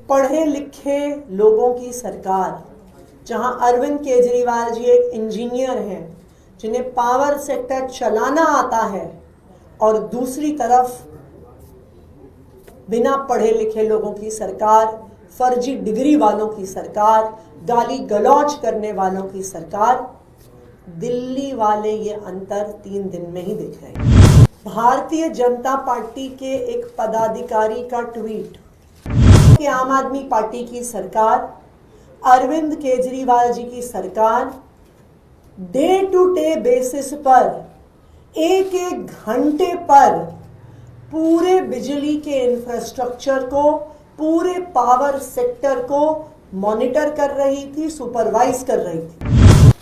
पढ़े लिखे लोगों की सरकार, जहां अरविंद केजरीवाल जी एक इंजीनियर हैं जिन्हें पावर सेक्टर चलाना आता है, और दूसरी तरफ बिना पढ़े लिखे लोगों की सरकार, फर्जी डिग्री वालों की सरकार, गाली गलौज करने वालों की सरकार। दिल्ली वाले ये अंतर 3 दिन में ही देख रहे हैं। भारतीय जनता पार्टी के एक पदाधिकारी का ट्वीट कि आम आदमी पार्टी की सरकार, अरविंद केजरीवाल जी की सरकार डे टू डे बेसिस पर एक एक घंटे पर पूरे बिजली के इंफ्रास्ट्रक्चर को, पूरे पावर सेक्टर को मॉनिटर कर रही थी, सुपरवाइज कर रही थी।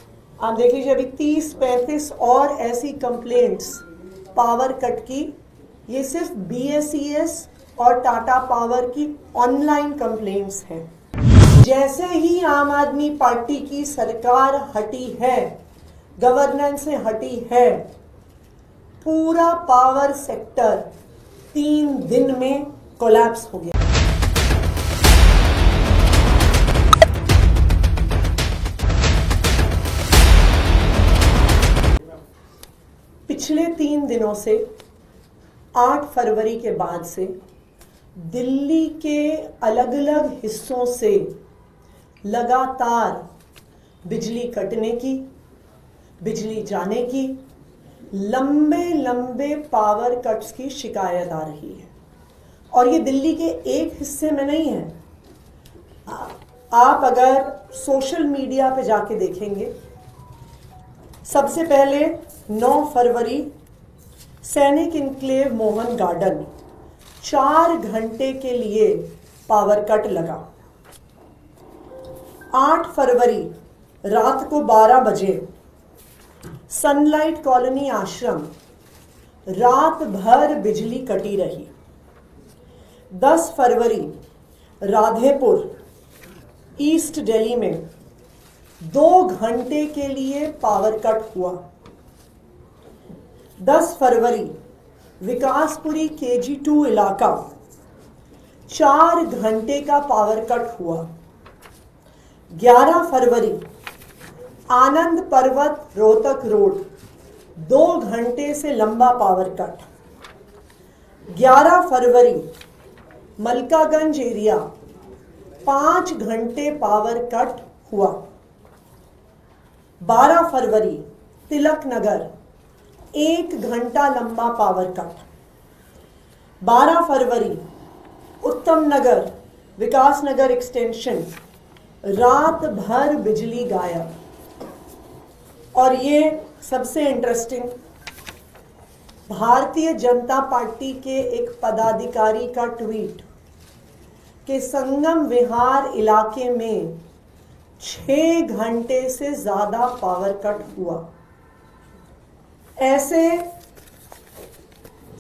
आप देख लीजिए, अभी 30-35 और ऐसी कंप्लेंट्स पावर कट की, ये सिर्फ BSES और टाटा पावर की ऑनलाइन कंप्लेंट्स हैं। जैसे ही आम आदमी पार्टी की सरकार हटी है, गवर्नेंस से हटी है, पूरा पावर सेक्टर 3 दिन में कोलैप्स हो गया। पिछले 3 दिनों से 8 फरवरी के बाद से दिल्ली के अलग अलग हिस्सों से लगातार बिजली कटने की, बिजली जाने की, लंबे लंबे पावर कट्स की शिकायत आ रही है। और ये दिल्ली के एक हिस्से में नहीं है। आप अगर सोशल मीडिया पे जाके देखेंगे, सबसे पहले 9 फरवरी सैनिक इनक्लेव मोहन गार्डन 4 घंटे के लिए पावर कट लगा। 8 फरवरी रात को 12 बजे सनलाइट कॉलोनी आश्रम रात भर बिजली कटी रही। 10 फरवरी राधेपुर ईस्ट दिल्ली में 2 घंटे के लिए पावर कट हुआ। 10 फरवरी विकासपुरी KG2 इलाका 4 घंटे का पावर कट हुआ। 11 फरवरी आनंद पर्वत रोहतक रोड 2 घंटे से लंबा पावर कट। 11 फरवरी मलकागंज एरिया 5 घंटे पावर कट हुआ। 12 फरवरी तिलक नगर 1 घंटा लंबा पावर कट। 12 फरवरी उत्तम नगर विकास नगर एक्सटेंशन रात भर बिजली गायब। और ये सबसे इंटरेस्टिंग, भारतीय जनता पार्टी के एक पदाधिकारी का ट्वीट कि संगम विहार इलाके में 6 घंटे से ज्यादा पावर कट हुआ। ऐसे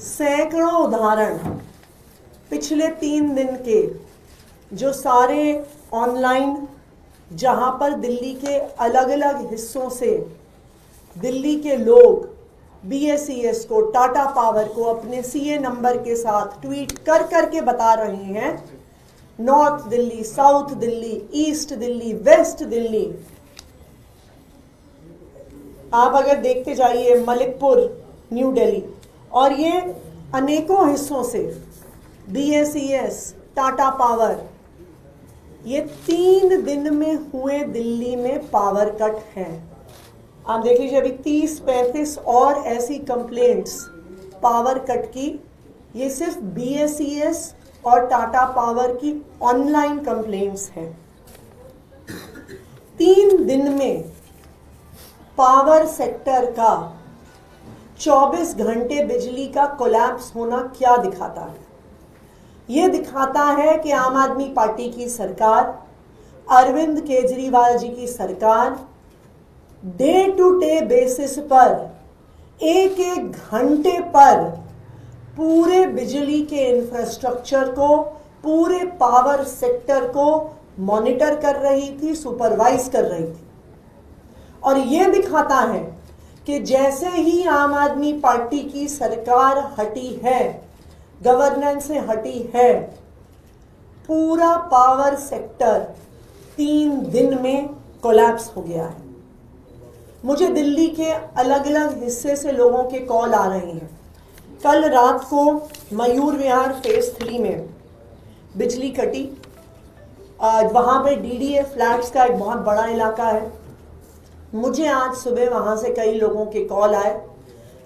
सैकड़ों उदाहरण पिछले 3 दिन के, जो सारे ऑनलाइन, जहां पर दिल्ली के अलग अलग हिस्सों से दिल्ली के लोग BSES को, टाटा पावर को अपने CA नंबर के साथ ट्वीट कर करके बता रहे हैं, north Delhi, south Delhi, east Delhi, west Delhi. आप अगर देखते जाइए मलिकपुर, न्यू दिल्ली, और ये अनेकों हिस्सों से BSES, टाटा पावर, ये 3 दिन में हुए दिल्ली में पावर कट हैं। आप देख लीजिए, अभी 30-35 और ऐसी कंप्लेंट्स पावर कट की, ये सिर्फ BSES और टाटा पावर की ऑनलाइन कंप्लेंट्स हैं। 3 दिन में पावर सेक्टर का 24 घंटे बिजली का कोलैप्स होना क्या दिखाता है? ये दिखाता है कि आम आदमी पार्टी की सरकार, अरविंद केजरीवाल जी की सरकार डे टू डे बेसिस पर एक एक घंटे पर पूरे बिजली के इंफ्रास्ट्रक्चर को, पूरे पावर सेक्टर को मॉनिटर कर रही थी, सुपरवाइज कर रही थी। और यह दिखाता है कि जैसे ही आम आदमी पार्टी की सरकार हटी है, गवर्नेंस से हटी है, पूरा पावर सेक्टर 3 दिन में कोलैप्स हो गया है। मुझे दिल्ली के अलग अलग हिस्से से लोगों के कॉल आ रहे हैं। कल रात को मयूर विहार फेज 3 में बिजली कटी। वहाँ पे डीडीए फ्लैट्स का एक बहुत बड़ा इलाका है। मुझे आज सुबह वहाँ से कई लोगों के कॉल आए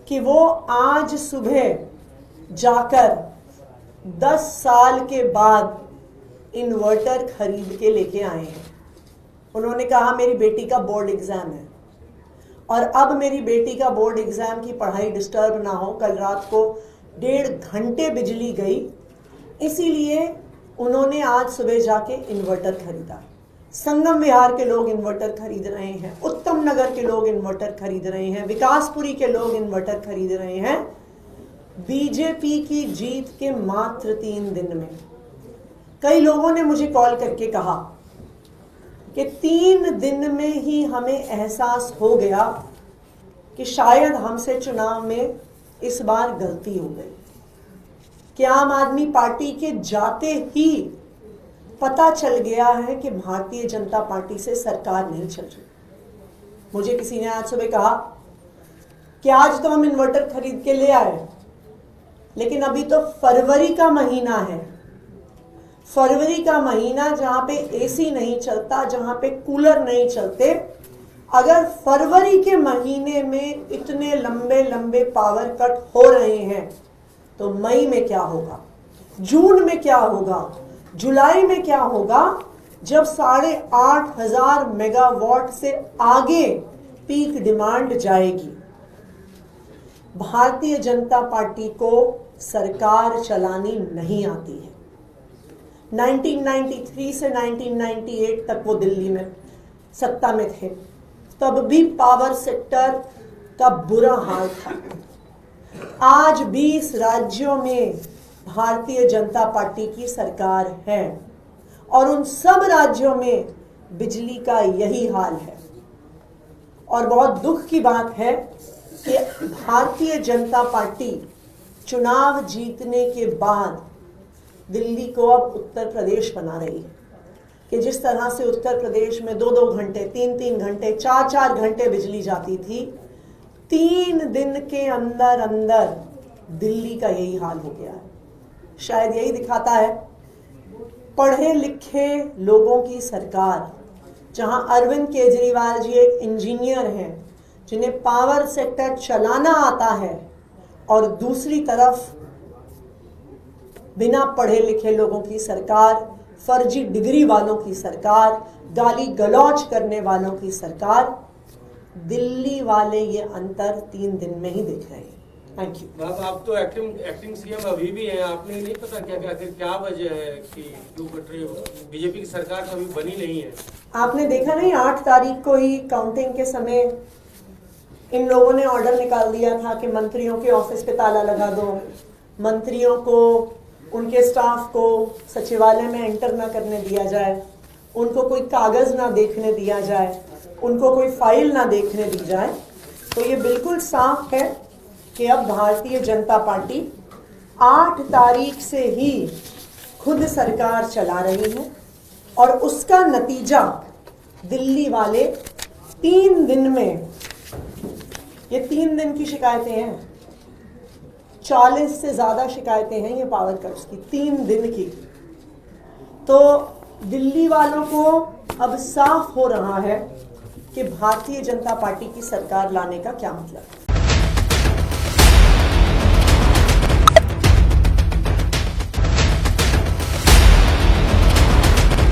कि वो आज सुबह जाकर 10 साल के बाद इन्वर्टर खरीद के लेके आए हैं। उन्होंने कहा मेरी बेटी का बोर्ड एग्ज़ाम है और अब मेरी बेटी का बोर्ड एग्ज़ाम की पढ़ाई डिस्टर्ब ना हो। कल रात को 1.5 घंटे बिजली गई, इसीलिए उन्होंने आज सुबह जाके इन्वर्टर खरीदा। संगम विहार के लोग इन्वर्टर खरीद रहे हैं, उत्तम नगर के लोग इन्वर्टर खरीद रहे हैं, विकासपुरी के लोग इन्वर्टर खरीद रहे हैं। बीजेपी की जीत के मात्र 3 दिन में कई लोगों ने मुझे कॉल करके कहा कि 3 दिन में ही हमें एहसास हो गया कि शायद हमसे चुनाव में इस बार गलती हो गई, कि आम आदमी पार्टी के जाते ही पता चल गया है कि भारतीय जनता पार्टी से सरकार नहीं चल रही। मुझे किसी ने आज सुबह कहा कि आज तो हम इन्वर्टर खरीद के ले आए, लेकिन अभी तो फरवरी का महीना है। फरवरी का महीना जहां पे एसी नहीं चलता, जहां पे कूलर नहीं चलते, अगर फरवरी के महीने में इतने लंबे लंबे पावर कट हो रहे हैं तो मई में क्या होगा, जून में क्या होगा, जुलाई में क्या होगा, जब 8,500 मेगावाट से आगे पीक डिमांड जाएगी। भारतीय जनता पार्टी को सरकार चलानी नहीं आती है। 1993 से 1998 तक वो दिल्ली में सत्ता में थे, तब भी पावर सेक्टर का बुरा हाल था। आज 20 राज्यों में भारतीय जनता पार्टी की सरकार है और उन सब राज्यों में बिजली का यही हाल है। और बहुत दुख की बात है कि भारतीय जनता पार्टी चुनाव जीतने के बाद दिल्ली को अब उत्तर प्रदेश बना रही है कि जिस तरह से उत्तर प्रदेश में 2-2 घंटे, 3-3 घंटे, 4-4 घंटे बिजली जाती थी, 3 दिन के अंदर अंदर दिल्ली का यही हाल हो गया है। शायद यही दिखाता है पढ़े लिखे लोगों की सरकार, जहां अरविंद केजरीवाल जी एक इंजीनियर हैं जिन्हें पावर सेक्टर चलाना आता है, और दूसरी तरफ बिना पढ़े लिखे लोगों की सरकार, फर्जी डिग्री वालों की सरकार, गाली गलौज करने वालों की सरकार। दिल्ली वाले ये अंतर 3 दिन में ही देख रहे हैं। Thank you. आप तो एक्टिंग सीएम अभी भी हैं, आपने नहीं पता क्या वजह है कि क्यों कट रही हो? बीजेपी की सरकार तो अभी बनी नहीं है। आपने देखा नहीं, 8 तारीख को ही काउंटिंग के समय इन लोगों ने ऑर्डर निकाल दिया था कि मंत्रियों के ऑफिस पे ताला लगा दो, मंत्रियों को, उनके स्टाफ को सचिवालय में एंटर ना करने दिया जाए, उनको कोई कागज ना देखने दिया जाए, उनको कोई फाइल ना देखने दी जाए। तो ये बिल्कुल साफ है कि अब भारतीय जनता पार्टी 8 तारीख से ही खुद सरकार चला रही है और उसका नतीजा दिल्ली वाले 3 दिन में, ये 3 दिन की शिकायतें हैं, 40 से ज़्यादा शिकायतें हैं ये पावर कट्स की 3 दिन की। तो दिल्ली वालों को अब साफ हो रहा है कि भारतीय जनता पार्टी की सरकार लाने का क्या मतलब है।